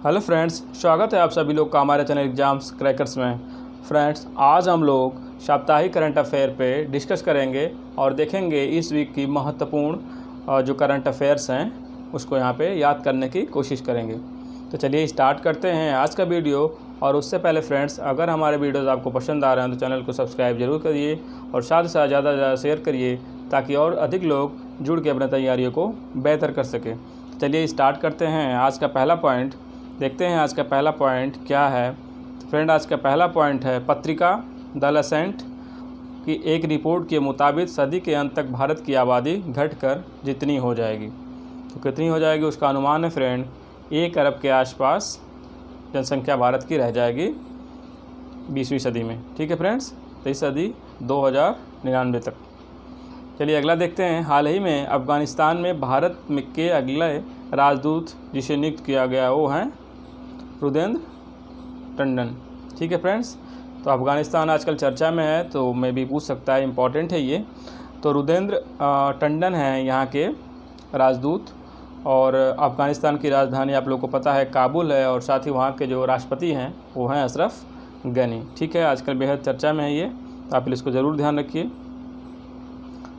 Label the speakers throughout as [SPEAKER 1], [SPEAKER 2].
[SPEAKER 1] Hello friends, स्वागत है आप सभी लोग का हमारे चैनल एग्जाम्स क्रैकर्स में। फ्रेंड्स, आज हम लोग साप्ताहिक करंट अफेयर पे डिस्कस करेंगे और देखेंगे इस वीक की महत्वपूर्ण जो करंट अफेयर्स हैं उसको यहाँ पे याद करने की कोशिश करेंगे। तो चलिए स्टार्ट करते हैं आज का वीडियो। और उससे पहले फ्रेंड्स, अगर हमारे वीडियोज़ आपको पसंद आ रहे हैं तो चैनल को सब्सक्राइब जरूर करिए और साथ ही साथ ज़्यादा से ज़्यादा शेयर करिए ताकि और अधिक लोग जुड़ के अपनी तैयारियों को बेहतर कर सकें। चलिए स्टार्ट करते हैं। आज का पहला पॉइंट देखते हैं। आज का पहला पॉइंट क्या है? तो फ्रेंड, आज का पहला पॉइंट है पत्रिका द लसेंट की एक रिपोर्ट के मुताबिक सदी के अंत तक भारत की आबादी घटकर जितनी हो जाएगी। तो कितनी हो जाएगी उसका अनुमान है फ्रेंड, 1 अरब के आसपास जनसंख्या भारत की रह जाएगी 20वीं सदी में। ठीक है फ्रेंड्स, तो इस सदी 2099 तक। चलिए अगला देखते हैं। हाल ही में अफ़गानिस्तान में भारत के अगले राजदूत जिसे नियुक्त किया गया वो हैं रुदेंद्र टंडन। ठीक है फ्रेंड्स, तो अफ़गानिस्तान आजकल चर्चा में है तो मैं भी पूछ सकता है, इम्पॉर्टेंट है ये। तो रुदेंद्र टंडन हैं यहाँ के राजदूत। और अफ़गानिस्तान की राजधानी आप लोगों को पता है काबुल है, और साथ ही वहाँ के जो राष्ट्रपति हैं वो हैं अशरफ गनी। ठीक है, आजकल बेहद चर्चा में है ये, तो आप इसको ज़रूर ध्यान रखिए।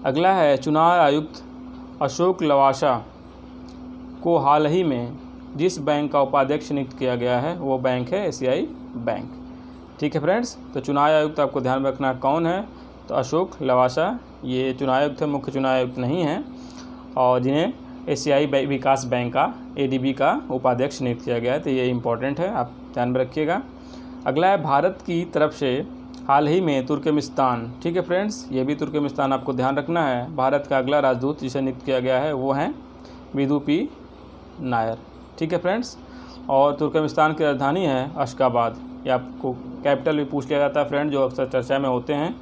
[SPEAKER 1] अगला है चुनाव आयुक्त अशोक लवासा को हाल ही में जिस बैंक का उपाध्यक्ष नियुक्त किया गया है वो बैंक है एशियाई बैंक। ठीक है फ्रेंड्स, तो चुनाव आयुक्त आपको ध्यान रखना कौन है, तो अशोक लवासा ये चुनाव आयुक्त है, मुख्य चुनाव आयुक्त नहीं हैं, और जिन्हें एशियाई विकास बैंक का एडीबी का उपाध्यक्ष नियुक्त किया गया है। तो ये इंपॉर्टेंट है, आप ध्यान में रखिएगा। अगला है भारत की तरफ से हाल ही में तुर्कमेनिस्तान। ठीक है फ्रेंड्स, ये भी तुर्कमेनिस्तान आपको ध्यान रखना है। भारत का अगला राजदूत जिसे नियुक्त किया गया है वो हैं विदुपी नायर। ठीक है फ्रेंड्स, और तुर्कमेनिस्तान की राजधानी है अशगाबाद। ये आपको कैपिटल भी पूछ लिया जाता है फ्रेंड, जो अक्सर चर्चा में होते हैं।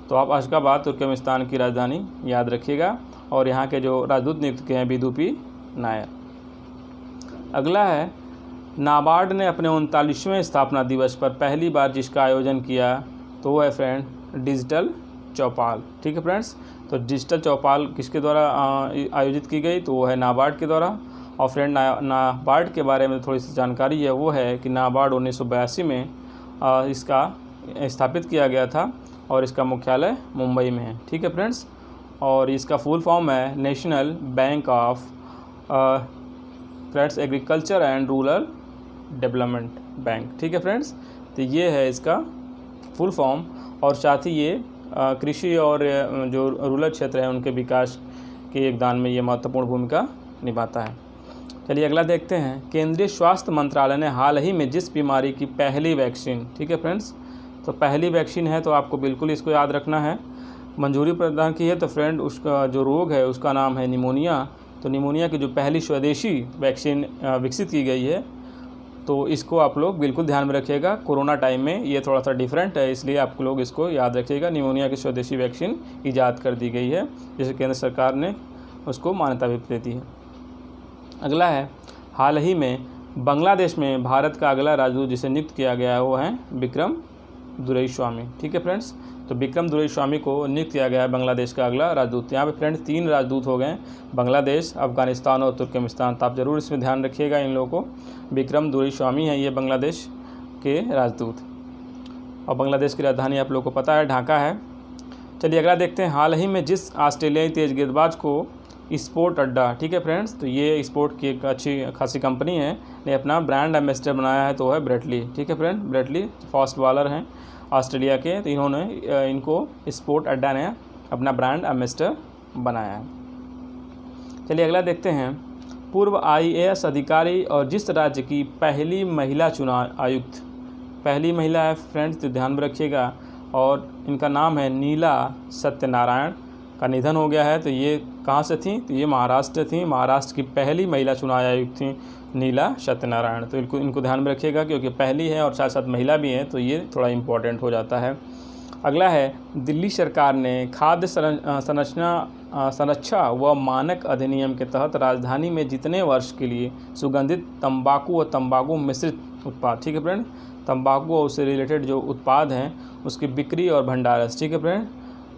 [SPEAKER 1] तो आप अशगाबाद तुर्कमेनिस्तान की राजधानी याद रखिएगा। और यहाँ के जो राजदूत नियुक्त किए हैं विदुपी नायर। अगला है नाबार्ड ने अपने 39वें स्थापना दिवस पर पहली बार जिसका आयोजन किया तो वो है फ्रेंड डिजिटल चौपाल। ठीक है फ्रेंड्स, तो डिजिटल चौपाल किसके द्वारा आयोजित की गई, तो वो है नाबार्ड के द्वारा। और फ्रेंड नाबार्ड के बारे में थोड़ी सी जानकारी है, वो है कि नाबार्ड 1982 में इसका स्थापित किया गया था और इसका मुख्यालय मुंबई में है। ठीक है फ्रेंड्स, और इसका फुल फॉर्म है national bank of friends agriculture and rural development bank. ठीक है फ्रेंड्स, तो ये है इसका फुल फॉर्म। और साथ ही ये कृषि और जो रूरल क्षेत्र है उनके विकास के योगदान में ये महत्वपूर्ण भूमिका निभाता है। चलिए अगला देखते हैं। केंद्रीय स्वास्थ्य मंत्रालय ने हाल ही में जिस बीमारी की पहली वैक्सीन, ठीक है फ्रेंड्स, तो पहली वैक्सीन है तो आपको बिल्कुल इसको याद रखना है, मंजूरी प्रदान की है। तो फ्रेंड उसका जो रोग है उसका नाम है निमोनिया। तो निमोनिया की जो पहली स्वदेशी वैक्सीन विकसित की गई है तो इसको आप लोग बिल्कुल ध्यान में रखिएगा। कोरोना टाइम में ये थोड़ा सा डिफरेंट है, इसलिए आप लोग इसको याद रखिएगा। निमोनिया की स्वदेशी वैक्सीन ईजाद कर दी गई है, जिसे केंद्र सरकार ने उसको मान्यता भी दे दी है। अगला है हाल ही में बांग्लादेश में भारत का अगला राजदूत जिसे नियुक्त किया गया है वो हैं विक्रम दुरईस्वामी। ठीक है फ्रेंड्स, तो विक्रम दुरईस्वामी को नियुक्त किया गया है बांग्लादेश का अगला राजदूत। यहाँ पे फ्रेंड्स 3 राजदूत हो गए, बांग्लादेश, अफगानिस्तान और तुर्कमेनिस्तान। तो आप ज़रूर इसमें ध्यान रखिएगा इन लोगों को। विक्रम दुरईस्वामी हैं ये बांग्लादेश के राजदूत, और बांग्लादेश की राजधानी आप लोगों को पता है ढाका है। चलिए अगला देखते हैं। हाल ही में जिस ऑस्ट्रेलियाई तेज गेंदबाज को स्पोर्ट अड्डा, ठीक है फ्रेंड्स, तो ये स्पोर्ट की एक अच्छी खासी कंपनी है, ने अपना ब्रांड एम्बेसडर बनाया है तो है ब्रेटली। ठीक है फ्रेंड, ब्रेटली फास्ट बॉलर हैं ऑस्ट्रेलिया के, तो इन्होंने इनको स्पोर्ट अड्डा ने अपना ब्रांड एम्बेसडर बनाया है। चलिए अगला देखते हैं। पूर्व IAS अधिकारी और जिस राज्य की पहली महिला चुनाव आयुक्त, पहली महिला है फ्रेंड्स, तो ध्यान में रखिएगा, और इनका नाम है नीला सत्यनारायण, का निधन हो गया है। तो ये कहाँ से थी, तो ये महाराष्ट्र थी। महाराष्ट्र की पहली महिला चुनाव आयुक्त थी नीला सत्यनारायण। तो इनको ध्यान में रखिएगा क्योंकि पहली है और साथ साथ महिला भी है, तो ये थोड़ा इम्पोर्टेंट हो जाता है। अगला है दिल्ली सरकार ने खाद्य संरक्षा व मानक अधिनियम के तहत राजधानी में जितने वर्ष के लिए सुगंधित तंबाकू व तंबाकू मिश्रित उत्पाद, ठीक है फ्रेंड, तंबाकू और उससे रिलेटेड जो उत्पाद हैं उसकी बिक्री और भंडारण, ठीक है फ्रेंड,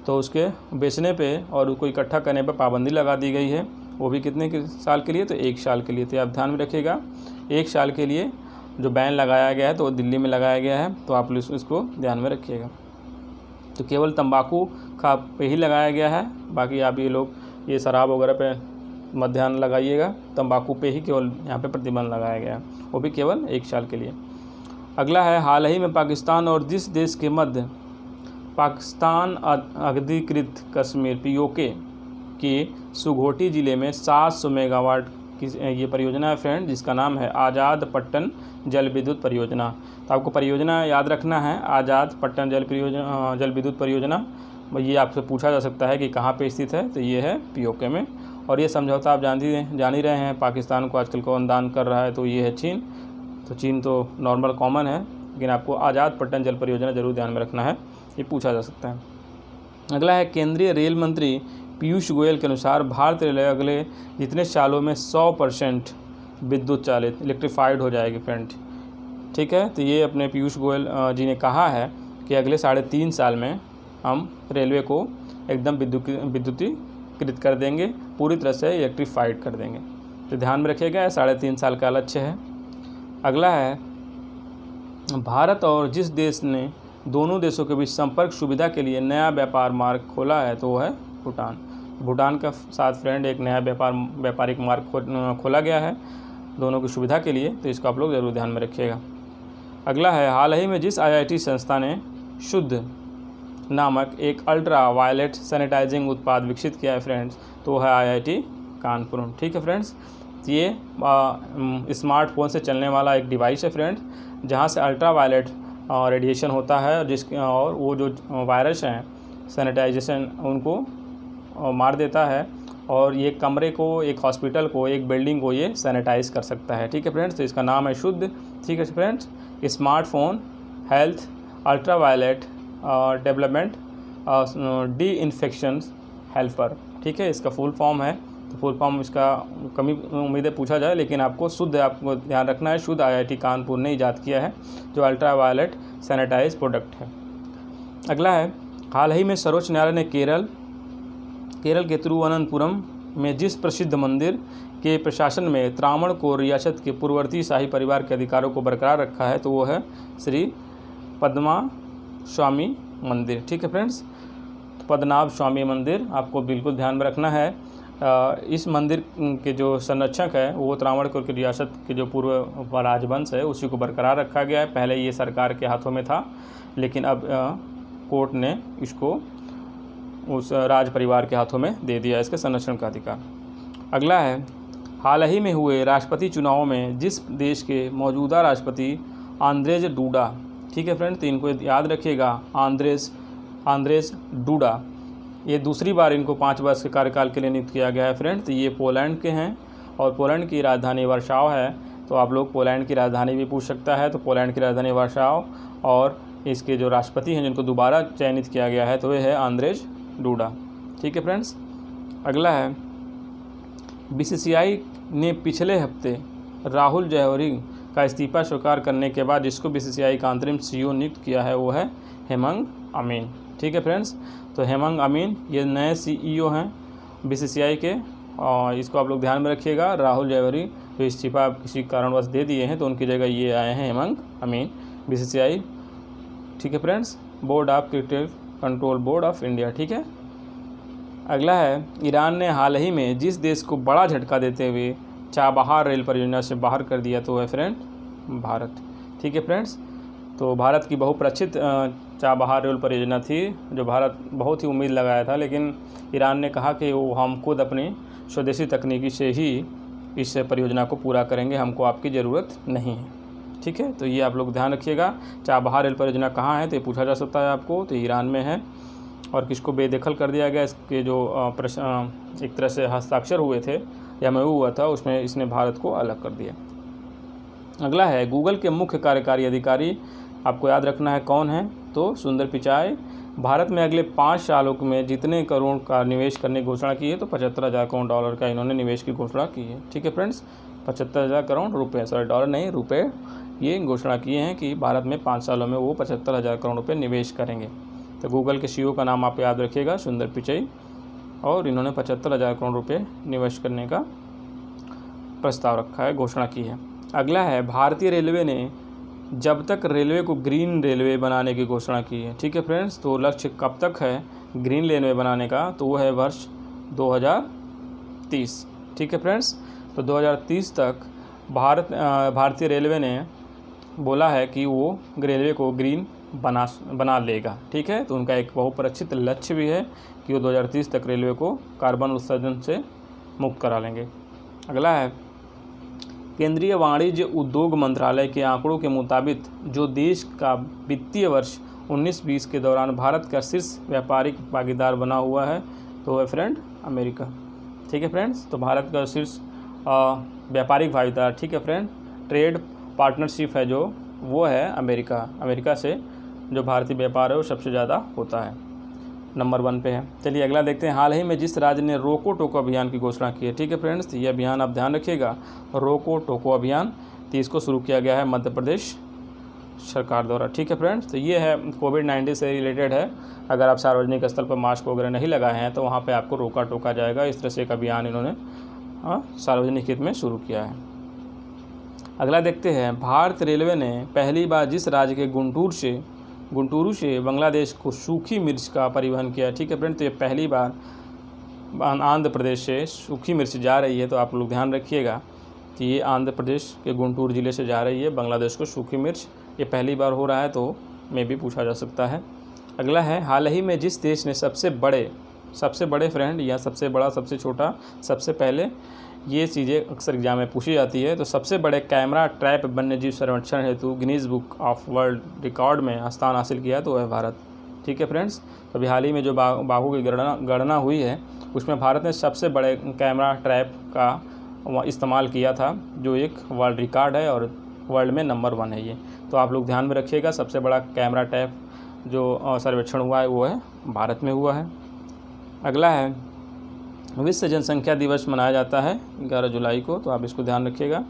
[SPEAKER 1] तो उसके बेचने पे और उसको इकट्ठा करने पर पाबंदी लगा दी गई है। वो भी कितने साल के लिए, तो 1 साल के लिए। तो आप ध्यान में रखिएगा 1 साल के लिए जो बैन लगाया गया है तो वो दिल्ली में लगाया गया है, तो आप लोग इसको ध्यान में रखिएगा। तो केवल तंबाकू का पे ही लगाया गया है, बाकी आप ये शराब वगैरह पे मत ध्यान लगाइएगा। तंबाकू पे ही केवल यहाँ पे प्रतिबंध लगाया गया है, वो भी केवल 1 साल के लिए। अगला है, हाल ही में पाकिस्तान और जिस देश के मध्य पाकिस्तान अधिकृत कश्मीर POK की सुघोटी ज़िले में 700 मेगावाट की ये परियोजना है फ्रेंड, जिसका नाम है आज़ाद पट्टन जल विद्युत परियोजना। तो आपको परियोजना याद रखना है, आज़ाद पट्टन जल विद्युत परियोजना। ये आपसे पूछा जा सकता है कि कहाँ पे स्थित है, तो ये है POK में। और ये समझौता आप जान ही रहे हैं, पाकिस्तान को आजकल कौन दान कर रहा है, तो ये है चीन। तो चीन तो नॉर्मल कॉमन है, लेकिन आपको आज़ाद पट्टन जल परियोजना जरूर ध्यान में रखना है, ये पूछा जा सकता है। अगला है, केंद्रीय रेल मंत्री पीयूष गोयल के अनुसार भारतीय रेलवे अगले जितने सालों में 100% विद्युत चालित इलेक्ट्रीफाइड हो जाएगी फ्रेंड। ठीक है, तो ये अपने पीयूष गोयल जी ने कहा है कि अगले 3.5 साल में हम रेलवे को एकदम विद्युतीकृत कर देंगे, पूरी तरह से इलेक्ट्रीफाइड कर देंगे। तो ध्यान में रखिएगा, 3.5 साल का लक्ष्य है। अगला है, भारत और जिस देश ने दोनों देशों के बीच संपर्क सुविधा के लिए नया व्यापार मार्ग खोला है तो वो है भूटान। भूटान का साथ फ्रेंड एक नया व्यापारिक मार्ग खोला गया है दोनों की सुविधा के लिए, तो इसको आप लोग ज़रूर ध्यान में रखिएगा। अगला है, हाल ही में जिस IIT संस्था ने शुद्ध नामक एक अल्ट्रा वायलेट सैनिटाइजिंग उत्पाद विकसित किया है फ्रेंड्स, तो वो है IIT कानपुर। ठीक है फ्रेंड्स, ये स्मार्टफोन से चलने वाला एक डिवाइस है फ्रेंड्स, जहाँ से अल्ट्रा वायलेट रेडिएशन होता है और वो जो वायरस हैं सैनिटाइजेशन उनको मार देता है, और ये कमरे को, एक हॉस्पिटल को, एक बिल्डिंग को ये सैनिटाइज कर सकता है। ठीक है फ्रेंड्स, तो इसका नाम है शुद्ध। ठीक है friends, smartphone health ultraviolet development disinfection helper. ठीक है, इसका फुल फॉर्म है, तो फुल फॉर्म इसका कमी उम्मीद है पूछा जाए, लेकिन आपको ध्यान रखना है, शुद्ध IIT कानपुर ने ईजाद किया है जो अल्ट्रा वायलेट सैनिटाइज प्रोडक्ट है। अगला है, हाल ही में सर्वोच्च न्यायालय ने केरल के तिरुवनंतपुरम में जिस प्रसिद्ध मंदिर के प्रशासन में त्रावण को रियासत के पूर्ववर्ती शाही परिवार के अधिकारों को बरकरार रखा है, तो वो है श्री पद्मनाभस्वामी मंदिर। ठीक है फ्रेंड्स, पद्मनाभस्वामी मंदिर आपको बिल्कुल ध्यान में रखना है। इस मंदिर के जो संरक्षक है वो त्रावणकोर की रियासत के जो पूर्व राजवंश है उसी को बरकरार रखा गया है। पहले ये सरकार के हाथों में था, लेकिन अब कोर्ट ने इसको उस राज परिवार के हाथों में दे दिया इसके संरक्षण का अधिकार। अगला है, हाल ही में हुए राष्ट्रपति चुनाव में जिस देश के मौजूदा राष्ट्रपति आंद्रेज डूडा, ठीक है फ्रेंड, तो इनको याद रखिएगा, आंद्रेज डूडा, ये दूसरी बार इनको 5 वर्ष के कार्यकाल के लिए नियुक्त किया गया है फ्रेंड। तो ये पोलैंड के हैं और पोलैंड की राजधानी वार्साव है, तो आप लोग पोलैंड की राजधानी भी पूछ सकता है, तो पोलैंड की राजधानी वार्साव। और इसके जो राष्ट्रपति हैं जिनको दोबारा चयनित किया गया है तो ये है आंद्रेज डूडा। ठीक है फ्रेंड्स, अगला है, BCCI ने पिछले हफ्ते राहुल जौहरी का इस्तीफा स्वीकार करने के बाद जिसको BCCI का अंतरिम CEO नियुक्त किया है वो है हेमंग अमीन। ठीक है फ्रेंड्स, तो हेमंग अमीन ये नए CEO हैं BCCI के, और इसको आप लोग ध्यान में रखिएगा। राहुल जौहरी जो इस्तीफा किसी कारणवश दे दिए हैं तो उनकी जगह ये आए हैं हेमंग अमीन BCCI। ठीक है friends, board of cricket control board of India. ठीक है, अगला है, ईरान ने हाल ही में जिस देश को बड़ा झटका देते हुए चाबहार रेल परियोजना से बाहर कर दिया तो है फ्रेंड भारत। ठीक है फ्रेंड्स, तो भारत की बहुप्रचलित चाबहार रेल परियोजना थी जो भारत बहुत ही उम्मीद लगाया था, लेकिन ईरान ने कहा कि वो हम खुद अपनी स्वदेशी तकनीकी से ही इस परियोजना को पूरा करेंगे, हमको आपकी ज़रूरत नहीं है। ठीक है, तो ये आप लोग ध्यान रखिएगा। चाबहार रेल परियोजना कहाँ है तो ये पूछा जा सकता है आपको, तो ईरान में है। और किसको बेदखल कर दिया गया, इसके जो एक तरह से हस्ताक्षर हुए थे या MOU हुआ था उसमें इसने भारत को अलग कर दिया। अगला है, गूगल के मुख्य कार्यकारी अधिकारी आपको याद रखना है कौन है, तो सुंदर पिचाई। भारत में अगले 5 सालों में जितने करोड़ का निवेश करने की घोषणा की है तो 75,000 करोड़ डॉलर का इन्होंने निवेश की घोषणा की है। ठीक है फ्रेंड्स, 75,000 करोड़ रुपये, सॉरी डॉलर नहीं रुपये, ये घोषणा किए हैं कि भारत में 5 सालों में वो 75,000 करोड़ रुपये निवेश करेंगे। तो गूगल के CEO का नाम आप याद रखिएगा, सुंदर पिचाई, और इन्होंने 75,000 करोड़ रुपये निवेश करने का प्रस्ताव रखा है, घोषणा की है। अगला है भारतीय रेलवे ने जब तक रेलवे को ग्रीन रेलवे बनाने की घोषणा की है। ठीक है फ्रेंड्स, तो लक्ष्य कब तक है ग्रीन रेलवे बनाने का, तो वो है वर्ष 2030। ठीक है फ्रेंड्स, तो 2030 तक भारतीय रेलवे ने बोला है कि वो रेलवे को ग्रीन बना लेगा। ठीक है, तो उनका एक बहुपरीक्षित लक्ष्य भी है कि वो 2030 तक रेलवे को कार्बन उत्सर्जन से मुक्त करा लेंगे। अगला है केंद्रीय वाणिज्य उद्योग मंत्रालय के आंकड़ों के मुताबिक जो देश का वित्तीय वर्ष 19-20 के दौरान भारत का शीर्ष व्यापारिक भागीदार बना हुआ है, तो है फ्रेंड अमेरिका। ठीक है फ्रेंड्स, तो भारत का शीर्ष व्यापारिक भागीदार, ठीक है फ्रेंड, ट्रेड पार्टनरशिप है जो, वो है अमेरिका। अमेरिका से जो भारतीय व्यापार है वो सबसे ज़्यादा होता है, नंबर 1 पे है। चलिए अगला देखते हैं। हाल ही में जिस राज्य ने रोको टोको अभियान की घोषणा की है। ठीक है फ्रेंड्स, तो ये अभियान आप ध्यान रखिएगा, रोको टोको अभियान, तो इसको शुरू किया गया है मध्य प्रदेश सरकार द्वारा। ठीक है फ्रेंड्स, तो ये है कोविड-19 से रिलेटेड है। अगर आप सार्वजनिक स्थल पर मास्क वगैरह नहीं लगाए हैं तो वहाँ पे आपको रोका टोका जाएगा। इस तरह से एक अभियान इन्होंने सार्वजनिक हित में शुरू किया है। अगला देखते हैं। भारत रेलवे ने पहली बार जिस राज्य के गुंटूरू से बांग्लादेश को सूखी मिर्च का परिवहन किया। ठीक है फ्रेंड, तो ये पहली बार आंध्र प्रदेश से सूखी मिर्च जा रही है, तो आप लोग ध्यान रखिएगा कि ये आंध्र प्रदेश के गुंटूर ज़िले से जा रही है बांग्लादेश को सूखी मिर्च। ये पहली बार हो रहा है, तो में भी पूछा जा सकता है। अगला है हाल ही में जिस देश ने सबसे बड़े फ्रेंड, या सबसे बड़ा, सबसे छोटा, सबसे पहले, ये चीज़ें अक्सर एग्जाम में पूछी जाती है। तो सबसे बड़े कैमरा ट्रैप वन्यजीव संरक्षण हेतु Guinness book of world record में स्थान हासिल किया, तो है भारत। ठीक है फ्रेंड्स, तो अभी हाल ही में जो बाघों की गणना हुई है उसमें भारत ने सबसे बड़े कैमरा ट्रैप का इस्तेमाल किया था, जो एक वर्ल्ड रिकॉर्ड है और वर्ल्ड में नंबर 1 है ये। तो आप लोग ध्यान में रखिएगा, सबसे बड़ा कैमरा ट्रैप जो सर्वेक्षण हुआ है वो है भारत में हुआ है। अगला है विश्व जनसंख्या दिवस मनाया जाता है 11 जुलाई को, तो आप इसको ध्यान रखिएगा।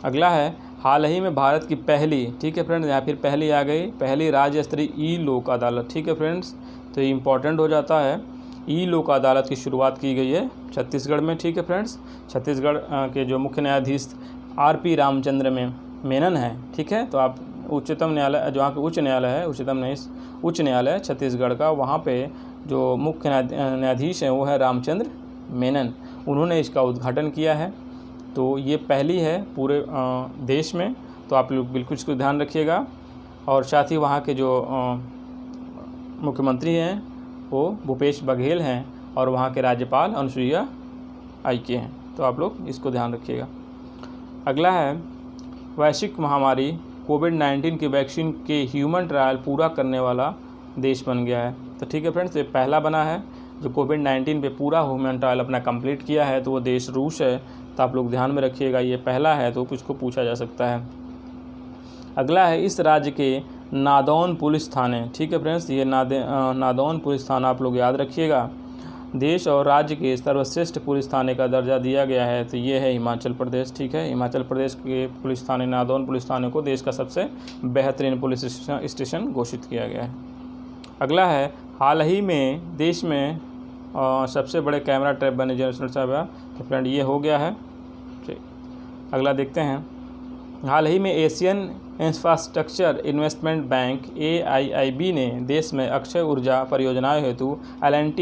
[SPEAKER 1] अगला है हाल ही में भारत की पहली, ठीक है फ्रेंड्स, यहाँ फिर पहली आ गई, पहली राज्य स्तरीय ई लोक अदालत। ठीक है फ्रेंड्स, तो ये इम्पॉर्टेंट हो जाता है। ई लोक अदालत की शुरुआत की गई है छत्तीसगढ़ में। ठीक है फ्रेंड्स, छत्तीसगढ़ के जो मुख्य न्यायाधीश RP रामचंद्र मेनन है। ठीक है, तो आप उच्चतम न्यायालय, जहाँ पे उच्च न्यायालय है, उच्च न्यायालय छत्तीसगढ़ का, वहाँ पे जो मुख्य न्यायाधीश हैं वो है रामचंद्र मेनन, उन्होंने इसका उद्घाटन किया है। तो ये पहली है पूरे देश में, तो आप लोग बिल्कुल इसको ध्यान रखिएगा। और साथ ही वहाँ के जो मुख्यमंत्री हैं वो भूपेश बघेल हैं और वहाँ के राज्यपाल अनुसुईया उइके हैं, तो आप लोग इसको ध्यान रखिएगा। अगला है वैश्विक महामारी कोविड-19 की वैक्सीन के ह्यूमन ट्रायल पूरा करने वाला देश बन गया है। तो ठीक है फ्रेंड्स, तो ये पहला बना है जो कोविड-19 पे पूरा ह्यूमन ट्रायल अपना कंप्लीट किया है, तो वो देश रूस है। तो आप लोग ध्यान में रखिएगा, ये पहला है, तो कुछ को पूछा जा सकता है। अगला है इस राज्य के नादौन पुलिस थाने। ठीक है फ्रेंड्स, ये नादौन पुलिस थाना आप लोग याद रखिएगा, देश और राज्य के सर्वश्रेष्ठ पुलिस थाने का दर्जा दिया गया है, तो ये है हिमाचल प्रदेश। ठीक है, हिमाचल प्रदेश के पुलिस थाने, नादौन पुलिस थाने को देश का सबसे बेहतरीन पुलिस स्टेशन घोषित किया गया है। अगला है हाल ही में देश में सबसे बड़े कैमरा ट्रैप वन्यजीव संरक्षण, तो फ्रेंड ये हो गया है। ठीक, अगला देखते हैं। हाल ही में Asian infrastructure investment bank AIIB ने देश में अक्षय ऊर्जा परियोजनाओं हेतु L&T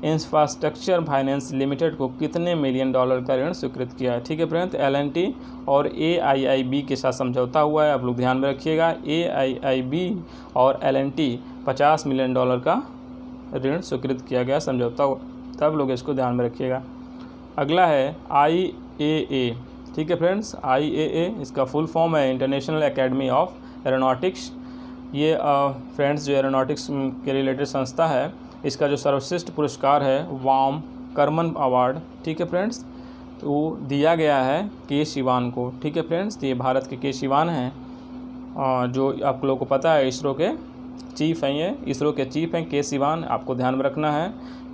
[SPEAKER 1] इंफ्रास्ट्रक्चर फाइनेंस लिमिटेड को कितने मिलियन डॉलर का ऋण स्वीकृत किया है। ठीक है फ्रेंड्स, L&T और AIIB के साथ समझौता हुआ है, आप लोग ध्यान में रखिएगा। AIIB और L&T 50 मिलियन डॉलर का ऋण स्वीकृत किया गया समझौता, तब लोग इसको ध्यान में रखिएगा। अगला है IAA। ठीक है फ्रेंड्स, IAA इसका फुल फॉर्म है इंटरनेशनल एकेडमी ऑफ एरोनॉटिक्स। ये फ्रेंड्स जो एरोनॉटिक्स के रिलेटेड संस्था है, इसका जो सर्वश्रेष्ठ पुरस्कार है वाम कर्मन अवार्ड, ठीक है फ्रेंड्स, तो वो दिया गया है के शिवान को। ठीक है फ्रेंड्स, तो ये भारत के शिवान हैं, जो आप लोगों को पता है इसरो के चीफ हैं, ये इसरो के चीफ हैं के शिवान, आपको ध्यान में रखना है।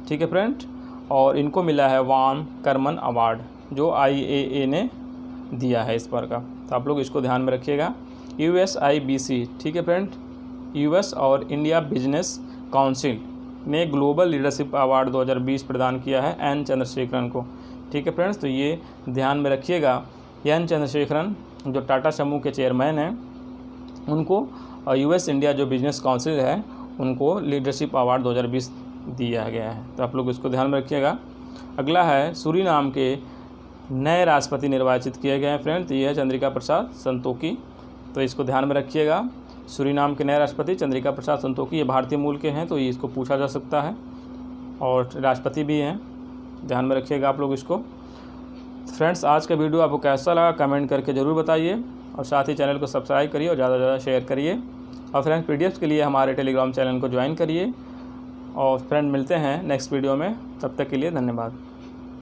[SPEAKER 1] ठीक है फ्रेंड, और इनको मिला है वाम कर्मन अवार्ड जो IAA ने दिया है इस बार का, तो आप लोग इसको ध्यान में रखिएगा। USIBC, ठीक है फ्रेंड, US और इंडिया बिजनेस काउंसिल ने ग्लोबल लीडरशिप अवार्ड 2020 प्रदान किया है N चंद्रशेखरन को। ठीक है फ्रेंड्स, तो ये ध्यान में रखिएगा, N चंद्रशेखरन जो टाटा समूह के चेयरमैन हैं उनको यूएस इंडिया जो बिजनेस काउंसिल है उनको लीडरशिप अवार्ड 2020 दिया गया है। तो आप लोग इसको ध्यान में रखिएगा। अगला है सूरीनाम के नए राष्ट्रपति निर्वाचित किए गए हैं फ्रेंड्स, ये है चंद्रिका प्रसाद संतोखी। तो इसको ध्यान में रखिएगा। सूरीनाम के नए राष्ट्रपति चंद्रिका प्रसाद संतोखी, ये भारतीय मूल के हैं, तो ये इसको पूछा जा सकता है और राष्ट्रपति भी हैं, ध्यान में रखिएगा आप लोग इसको। फ्रेंड्स आज का वीडियो आपको कैसा लगा कमेंट करके ज़रूर बताइए और साथ ही चैनल को सब्सक्राइब करिए और ज़्यादा से ज़्यादा शेयर करिए। और फ्रेंड्स पीडीएफ के लिए हमारे टेलीग्राम चैनल को ज्वाइन करिए। और फ्रेंड मिलते हैं नेक्स्ट वीडियो में, तब तक के लिए धन्यवाद।